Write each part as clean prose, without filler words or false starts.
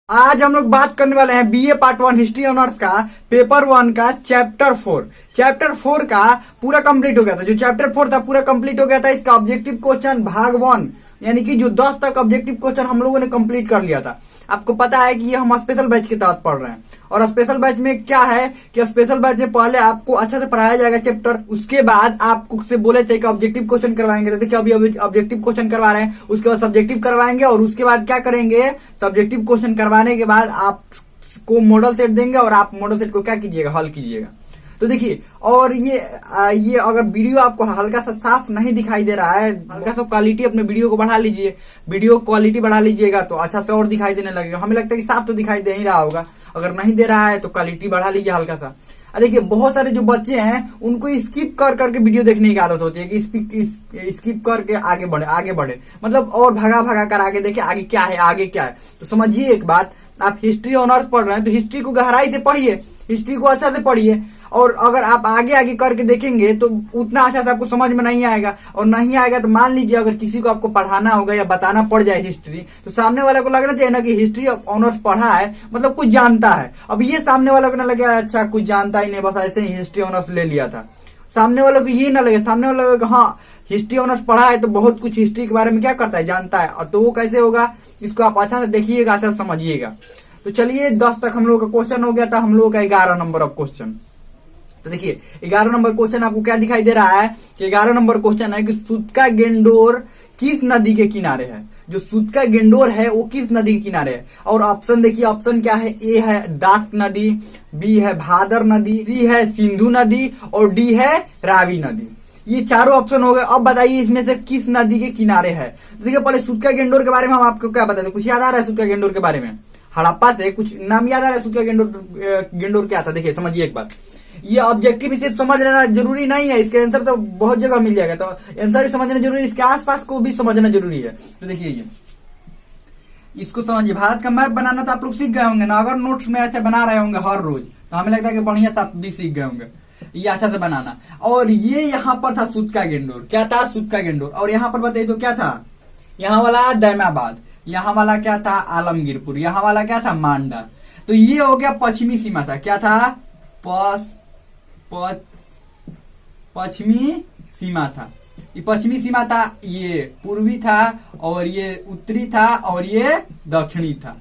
आज हम लोग बात करने वाले हैं बीए पार्ट 1 हिस्ट्री ऑनर्स का पेपर 1 का चैप्टर 4 का पूरा कंप्लीट हो गया था। जो चैप्टर 4 था पूरा कंप्लीट हो गया था। इसका ऑब्जेक्टिव क्वेश्चन भाग 1 यानी कि जो 10 तक ऑब्जेक्टिव क्वेश्चन हम लोगों ने कंप्लीट कर लिया था। आपको पता है कि ये हम स्पेशल बैच के तहत पढ़ रहे हैं और स्पेशल बैच में क्या है कि स्पेशल बैच में पहले आपको अच्छा से पढ़ाया जाएगा चैप्टर, उसके बाद आपको से बोले थे कि ऑब्जेक्टिव क्वेश्चन करवाएंगे। तो देखिए अभी ऑब्जेक्टिव क्वेश्चन करवा रहे हैं, उसके बाद सब्जेक्टिव करवाएंगे और उसके बाद क्या करेंगे, सब्जेक्टिव क्वेश्चन करवाने के बाद आपको मॉडल सेट देंगे और आप मॉडल सेट को क्या कीजिएगा, हल कीजिएगा। तो देखिए, और ये अगर वीडियो आपको हल्का सा साफ नहीं दिखाई दे रहा है, हल्का सा क्वालिटी अपने वीडियो को बढ़ा लीजिए, वीडियो क्वालिटी बढ़ा लीजिएगा तो अच्छा से और दिखाई देने लगेगा। हमें लगता है कि साफ तो दिखाई दे ही रहा होगा, अगर नहीं दे रहा है तो क्वालिटी बढ़ा लीजिए हल्का सा। देखिए बहुत सारे जो बच्चे हैं उनको स्किप कर करके वीडियो देखने की आदत होती है कि स्किप करके आगे बढ़े मतलब और भगा कर आगे देखे आगे क्या है। तो समझिए एक बात, आप हिस्ट्री ऑनर्स पढ़ रहे हैं तो हिस्ट्री को गहराई से पढ़िए, हिस्ट्री को अच्छा से पढ़िए। और अगर आप आगे करके देखेंगे तो उतना अच्छा से आपको समझ में नहीं आएगा, और नहीं आएगा तो मान लीजिए अगर किसी को आपको पढ़ाना होगा या बताना पड़ जाए हिस्ट्री, तो सामने वाले को लगना चाहिए ना कि हिस्ट्री ऑनर्स पढ़ा है मतलब कुछ जानता है। अब ये सामने वाले को ना लगे अच्छा कुछ जानता ही नहीं, बस ऐसे ही हिस्ट्री ऑनर्स ले लिया था। सामने वाले को ये ना लगे, सामने वाले को हाँ हिस्ट्री ऑनर्स पढ़ा है तो बहुत कुछ हिस्ट्री के बारे में क्या करता है, जानता है। और तो वो कैसे होगा, इसको आप अच्छा से देखिएगा, अच्छा से समझिएगा। तो चलिए 10 तक हम लोग का क्वेश्चन हो गया था, हम लोग का 11 नंबर ऑफ क्वेश्चन। तो देखिए 11 नंबर क्वेश्चन आपको क्या दिखाई दे रहा है कि 11 नंबर क्वेश्चन है कि सूत्का गेंडोर किस नदी के किनारे है। जो सूत्का गेंडोर है वो किस नदी के किनारे है। और ऑप्शन देखिए, ऑप्शन क्या है, ए है डास्क नदी, बी है भादर नदी, सी है सिंधु नदी और डी है रावी नदी। ये चारों ऑप्शन हो गए। अब बताइए इसमें से किस नदी के किनारे है। तो देखिए पहले सूत्का गेंडोर के बारे में हम आपको क्या बताते, कुछ याद आ रहा है सूत्का गेंडोर के बारे में? हड़प्पा से कुछ नाम याद आ रहा है? सूत्का गेंडोर क्या था? देखिए समझिए एक बात, ये ऑब्जेक्टिव सिर्फ समझ लेना जरूरी नहीं है, इसके आंसर तो बहुत जगह मिल जाएगा। तो आंसर ही समझना जरूरी है, इसके आसपास को भी समझना जरूरी है। तो देखिए ये इसको समझिए, भारत का मैप बनाना तो आप लोग सीख गए होंगे ना, अगर नोट्स में ऐसे बना रहे होंगे हर रोज तो हमें लगता है कि बढ़िया से आप भी सीख गए होंगे ये अच्छा से बनाना। और ये यहाँ पर था सूत्का गेंडोर, क्या था सूत्का गेंडोर। और यहाँ पर बताइए तो क्या था, यहाँ वाला दैमाबाद, यहाँ वाला क्या था आलमगीरपुर, यहाँ वाला क्या था मांडा। तो ये हो गया पश्चिमी सीमा था, क्या था पश्चिमी सीमा था। ये पश्चिमी सीमा था, ये पूर्वी था और ये उत्तरी था और ये दक्षिणी था।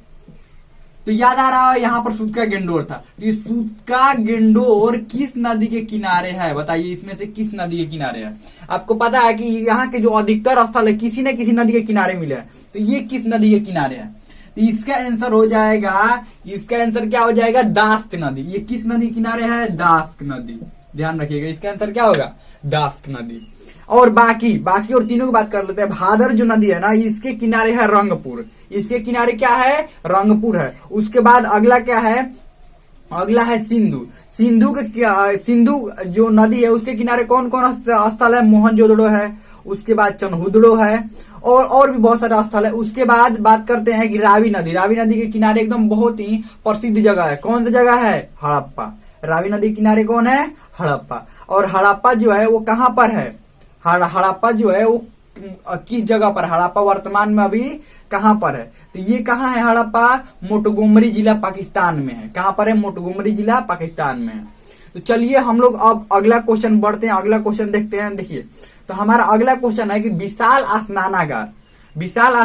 तो याद आ रहा है यहाँ पर सूत्का गेंडोर था। ये सूत्का गेंडोर किस नदी के किनारे है, बताइए इसमें से किस नदी के किनारे है। आपको पता है कि यहाँ के जो अधिकतर स्थल है किसी न किसी नदी के किनारे मिले हैं, तो ये किस नदी के किनारे है। तो इसका आंसर हो जाएगा, इसका आंसर क्या हो जाएगा, दास्क नदी। ये किस नदी के किनारे है, दास्क नदी। ध्यान रखिएगा इसका आंसर क्या होगा, दास्क नदी। और बाकी और तीनों की बात कर लेते हैं। भादर जो नदी है ना, इसके किनारे है रंगपुर, इसके किनारे क्या है, रंगपुर है। उसके बाद अगला क्या है, अगला है सिंधु। सिंधु जो नदी है उसके किनारे कौन कौन स्थल है, मोहनजोदड़ो है, उसके बाद चनहुदड़ो है और भी बहुत सारे स्थल है। उसके बाद बात करते हैं कि रावी नदी के किनारे एकदम बहुत ही प्रसिद्ध जगह है, कौन सी जगह है, हड़प्पा। रावी नदी के किनारे कौन है, हड़प्पा। और हड़प्पा जो है वो कहाँ पर है, हड़प्पा जो है वो किस जगह पर, हड़प्पा वर्तमान में अभी कहाँ पर है। तो ये कहाँ है हड़प्पा, मोंटगोमरी जिला पाकिस्तान में है। कहाँ पर है, मोंटगोमरी जिला पाकिस्तान में है। तो चलिए हम लोग अब अगला क्वेश्चन बढ़ते हैं, अगला क्वेश्चन देखते हैं। देखिए तो हमारा अगला क्वेश्चन है कि विशाल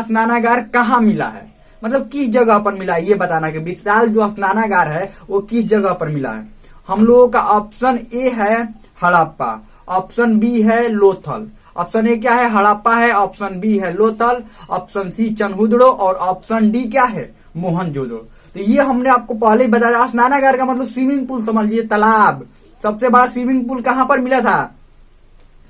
स्नानागार कहाँ मिला है, मतलब किस जगह पर मिला है, ये बताना कि विशाल जो स्नानागार है वो किस जगह पर मिला है। हम लोगों का ऑप्शन ए है हड़प्पा, ऑप्शन बी है लोथल। ऑप्शन ए क्या है, हड़प्पा है, ऑप्शन बी है लोथल, ऑप्शन सी चनहुदड़ो और ऑप्शन डी क्या है, मोहनजोदड़ो। तो ये हमने आपको पहले ही बताया। स्नानागार का मतलब स्विमिंग पूल समझिए, तालाब। सबसे बड़ा स्विमिंग पूल कहाँ पर मिला था,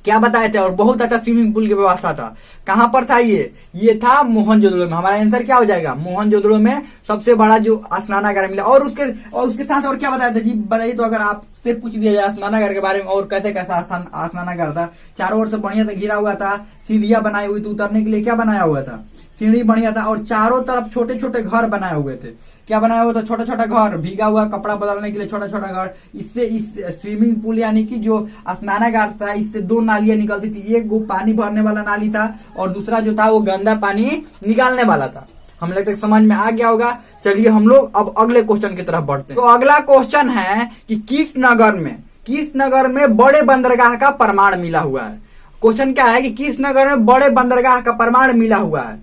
क्या बताए थे, और बहुत अच्छा स्विमिंग पूल की व्यवस्था था। कहां पर था ये था मोहनजोदड़ो में। हमारा आंसर क्या हो जाएगा, मोहनजोदड़ो में सबसे बड़ा जो स्नानागार मिला। और उसके साथ और क्या बताया था जी, बताइए तो। अगर आपसे पूछ दिया जाए स्नानागार के बारे में और कैसा स्नानागार था, चारों ओर से बढ़िया से घिरा हुआ था, सीढ़ियां बनाई हुई थी, उतरने के लिए क्या बनाया हुआ था, सीढ़ी बढ़िया था, और चारों तरफ छोटे छोटे घर बनाए हुए थे। क्या बनाया हुआ था, छोटा छोटा घर, भीगा हुआ कपड़ा बदलने के लिए छोटा छोटा घर। इससे इस स्विमिंग पूल यानी कि जो स्नानागार था, इससे 2 नालियां निकलती थी। एक वो पानी भरने वाला नाली था और दूसरा जो था वो गंदा पानी निकालने वाला था। हमें लगता है समझ में आ गया होगा। चलिए हम लोग अब अगले क्वेश्चन की तरफ बढ़ते हैं। तो अगला क्वेश्चन है कि किस नगर में बड़े बंदरगाह का प्रमाण मिला हुआ है। क्वेश्चन क्या है कि किस नगर में बड़े बंदरगाह का प्रमाण मिला हुआ है।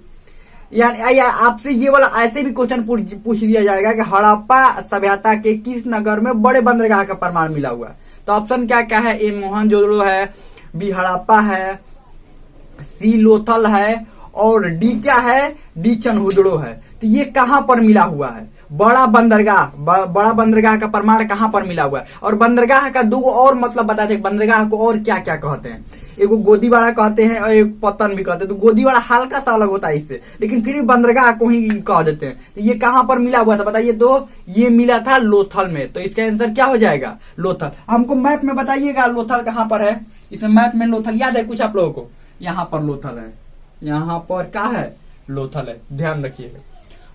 या आपसे ये वाला ऐसे भी क्वेश्चन पूछ दिया जाएगा कि हड़प्पा सभ्यता के किस नगर में बड़े बंदरगाह का प्रमाण मिला हुआ है। तो ऑप्शन क्या क्या है, ए मोहनजोदड़ो है, बी हड़प्पा है, सी लोथल है और डी क्या है, डी चनहुदड़ो है। तो ये कहां पर मिला हुआ है, बड़ा बंदरगाह का प्रमाण कहां पर मिला हुआ है। और बंदरगाह का दो और मतलब बताते हैं, बंदरगाह को और क्या क्या कहते हैं। एगो गोदीवाड़ा कहते हैं और एक पतन भी कहते हैं। तो गोदीवाड़ा हल्का सा अलग होता है इससे, लेकिन फिर भी बंदरगाह को ही कह देते हैं। तो ये कहां पर मिला हुआ था बताइए। तो ये मिला था लोथल में। तो इसका आंसर क्या हो जाएगा, लोथल। हमको मैप में बताइएगा लोथल कहां पर है। इसमें मैप में लोथल याद है कुछ आप लोगों को, यहाँ पर लोथल है, यहाँ पर क्या है, लोथल है, ध्यान रखिएगा।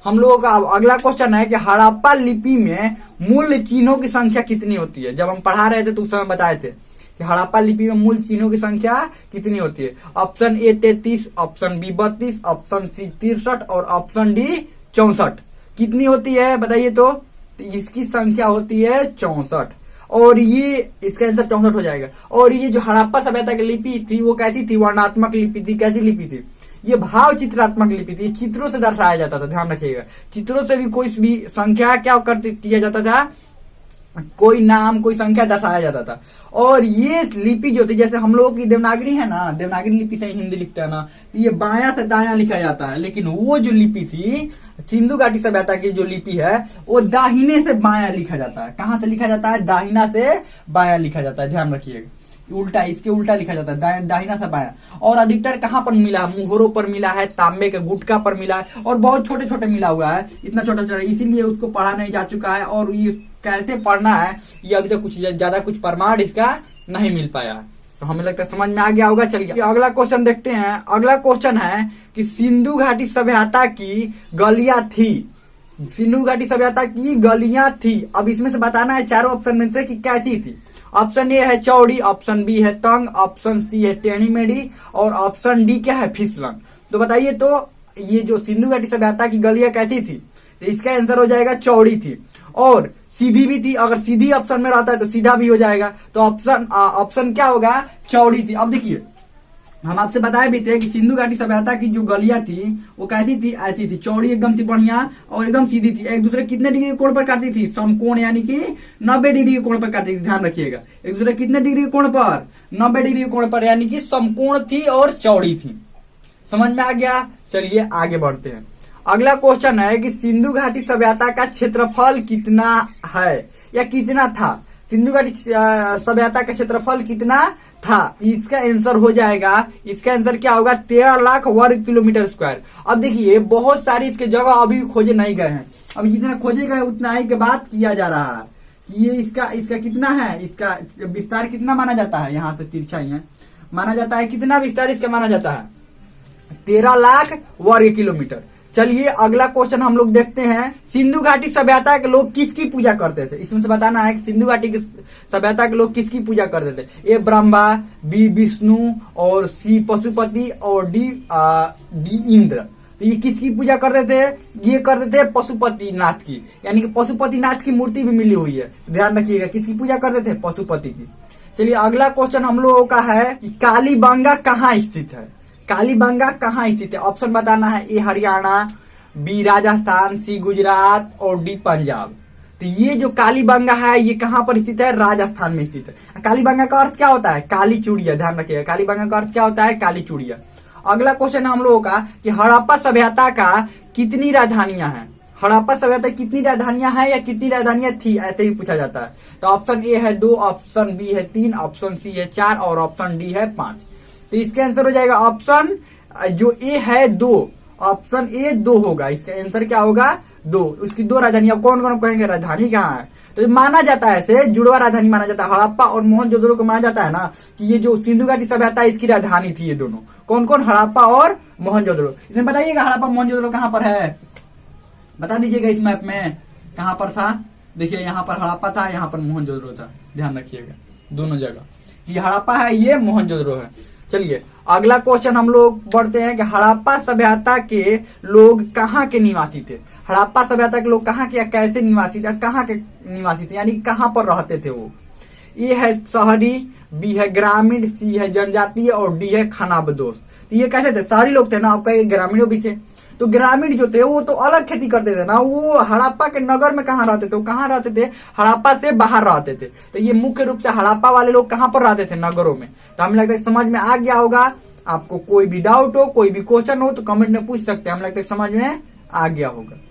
हम लोगों का अगला क्वेश्चन है कि हड़प्पा लिपि में मूल चिन्हों की संख्या कितनी होती है। जब हम पढ़ा रहे थे तो उस समय बताए थे कि हड़प्पा लिपि में मूल चिन्हों की संख्या कितनी होती है। Option A 33, option B 32, option C 63 और ऑप्शन डी 64। कितनी होती है बताइए। तो इसकी संख्या होती है 64 और ये इसका आंसर 64 हो जाएगा। और ये जो हड़प्पा सभ्यता की लिपि थी वो कैसी थी, वर्णात्मक लिपि थी। कैसी लिपि थी, ये भाव चित्रात्मक लिपि थी। चित्रों से दर्शाया जाता था, ध्यान रखिएगा। चित्रों से भी कोई भी संख्या क्या किया जाता था, कोई नाम कोई संख्या दर्शाया जाता था। और ये लिपि जो थी, जैसे हम लोगों की देवनागरी है ना, देवनागरी लिपि से हिंदी लिखते हैं ना, तो ये बायां से दायां लिखा जाता है। लेकिन वो जो लिपि थी सिंधु घाटी सभ्यता की जो लिपि है वो दाहिने से बायां लिखा जाता है। कहां से लिखा जाता है, दाहिना से बायां लिखा जाता है, ध्यान रखिएगा। उल्टा, इसके उल्टा लिखा जाता है, दाहिना से बायां। और अधिकतर कहां पर मिला, मुहरों पर मिला है, तांबे के गुटका पर मिला है और बहुत छोटे छोटे मिला हुआ है, इतना छोटा छोटा, इसीलिए उसको पढ़ा नहीं जा चुका है। और ये कैसे पढ़ना है ये अभी तक कुछ ज्यादा कुछ प्रमाण इसका नहीं मिल पाया। तो हमें लगता है समझ में आ गया होगा। चलिए अगला क्वेश्चन देखते हैं। अगला क्वेश्चन है कि सिंधु घाटी सभ्यता की गलियां थी, सिंधु घाटी सभ्यता की गलियां थी। अब इसमें से बताना है चारों ऑप्शन में से कि कैसी थी। ऑप्शन ए है चौड़ी, ऑप्शन बी है तंग, ऑप्शन सी है टेढ़ी मेढ़ी और ऑप्शन डी क्या है, फिसलन। तो बताइए तो ये जो सिंधु घाटी सभ्यता की गलियां कैसी थी। तो इसका आंसर हो जाएगा चौड़ी थी और सीधी भी थी। अगर सीधी ऑप्शन में रहता है तो सीधा भी हो जाएगा। तो ऑप्शन क्या होगा, चौड़ी थी। अब देखिए हम आपसे बताए भी थे कि सिंधु घाटी सभ्यता की जो गलियां थी वो कैसी थी, ऐसी थी, चौड़ी एकदम थी, बढ़िया और एकदम सीधी थी। एक दूसरे कितने डिग्री के कोण पर काटती थी, समकोण यानी कि 90 डिग्री के कोण पर काटती थी, ध्यान रखिएगा। एक दूसरे कितने डिग्री के कोण पर, 90 डिग्री के कोण पर, यानी कि समकोण थी और चौड़ी थी। समझ में आ गया। चलिए आगे बढ़ते हैं। अगला क्वेश्चन है कि सिंधु घाटी सभ्यता का क्षेत्रफल कितना है या कितना था। सिंधु घाटी सभ्यता का क्षेत्रफल कितना था, इसका आंसर हो जाएगा, इसका आंसर क्या होगा, 13 लाख वर्ग किलोमीटर स्क्वायर। अब देखिए बहुत सारी इसके जगह अभी खोजे नहीं गए हैं। अब जितना खोजे गए उतना ही के बात किया जा रहा है कि ये इसका कितना है, इसका विस्तार कितना माना जाता है। यहाँ से तिरछा ही है, माना जाता है कितना विस्तार इसका माना जाता है, 13 लाख वर्ग किलोमीटर। चलिए अगला क्वेश्चन हम लोग देखते हैं। सिंधु घाटी सभ्यता के लोग किसकी पूजा करते थे। इसमें से बताना है कि सिंधु घाटी की सभ्यता के लोग किसकी पूजा करते थे। ए ब्रह्मा, बी विष्णु और सी पशुपति और डी इंद्र। तो ये किसकी पूजा करते थे, ये करते थे पशुपति नाथ की, यानी कि पशुपति नाथ की मूर्ति भी मिली हुई है, ध्यान रखिएगा। किसकी पूजा करते थे, पशुपति की। चलिए अगला क्वेश्चन हम लोगों का है कि कालीबंगा कहाँ स्थित है। कालीबंगा कहाँ स्थित है, ऑप्शन बताना है। ए हरियाणा, बी राजस्थान, सी गुजरात और डी पंजाब। तो ये जो कालीबंगा है ये कहाँ पर स्थित है, राजस्थान में स्थित है। कालीबंगा का अर्थ क्या होता है, काली चूड़िया, ध्यान रखिएगा। कालीबंगा का अर्थ क्या होता है, काली चूड़िया। अगला क्वेश्चन हम लोगों का कि हड़प्पा सभ्यता का कितनी राजधानियां हैं। हड़प्पा सभ्यता कितनी राजधानियां हैं या कितनी राजधानियां थी, ऐसे ही पूछा जाता है। तो ऑप्शन ए है 2, ऑप्शन बी है 3, ऑप्शन सी है 4 और ऑप्शन डी है 5। तो इसका आंसर हो जाएगा ऑप्शन जो ए है 2, ऑप्शन ए 2 होगा। इसका आंसर क्या होगा, 2। उसकी 2 राजधानी। अब कौन कौन कहेंगे राजधानी कहाँ है, तो माना जाता है ऐसे जुड़वा राजधानी माना जाता है। हड़प्पा और मोहनजोदड़ो को माना जाता है ना कि ये जो सिंधु घाटी सभ्यता है इसकी राजधानी थी ये दोनों। कौन कौन, हड़प्पा और मोहनजोदड़ो। इसमें बताइएगा हड़प्पा मोहनजोदड़ो कहाँ पर है, बता दीजिएगा इस मैप में कहाँ पर था। देखिए यहाँ पर हड़प्पा था, यहाँ पर मोहनजोदड़ो था, ध्यान रखिएगा दोनों जगह। ये हड़प्पा है, ये मोहनजोदड़ो है। चलिए अगला क्वेश्चन हम लोग बढ़ते हैं कि हड़प्पा सभ्यता के लोग कहाँ के निवासी थे। हड़प्पा सभ्यता के लोग कहाँ के या कैसे निवासी थे, कहाँ के निवासी थे, यानी कहाँ पर रहते थे वो। ए है शहरी, बी है ग्रामीण, सी है जनजातीय और डी है खानाबदोश। तो ये कैसे थे, शहरी लोग थे ना, आपका ये ग्रामीणों भी थे। तो ग्रामीण जो थे वो तो अलग खेती करते थे ना, वो हड़प्पा के नगर में कहाँ रहते थे, वो कहाँ रहते थे, हड़प्पा से बाहर रहते थे। तो ये मुख्य रूप से हड़प्पा वाले लोग कहाँ पर रहते थे, नगरों में। तो हमें लगता है समझ में आ गया होगा। आपको कोई भी डाउट हो, कोई भी क्वेश्चन हो तो कमेंट में पूछ सकते हैं, हमें लगता है समझ में आ गया होगा।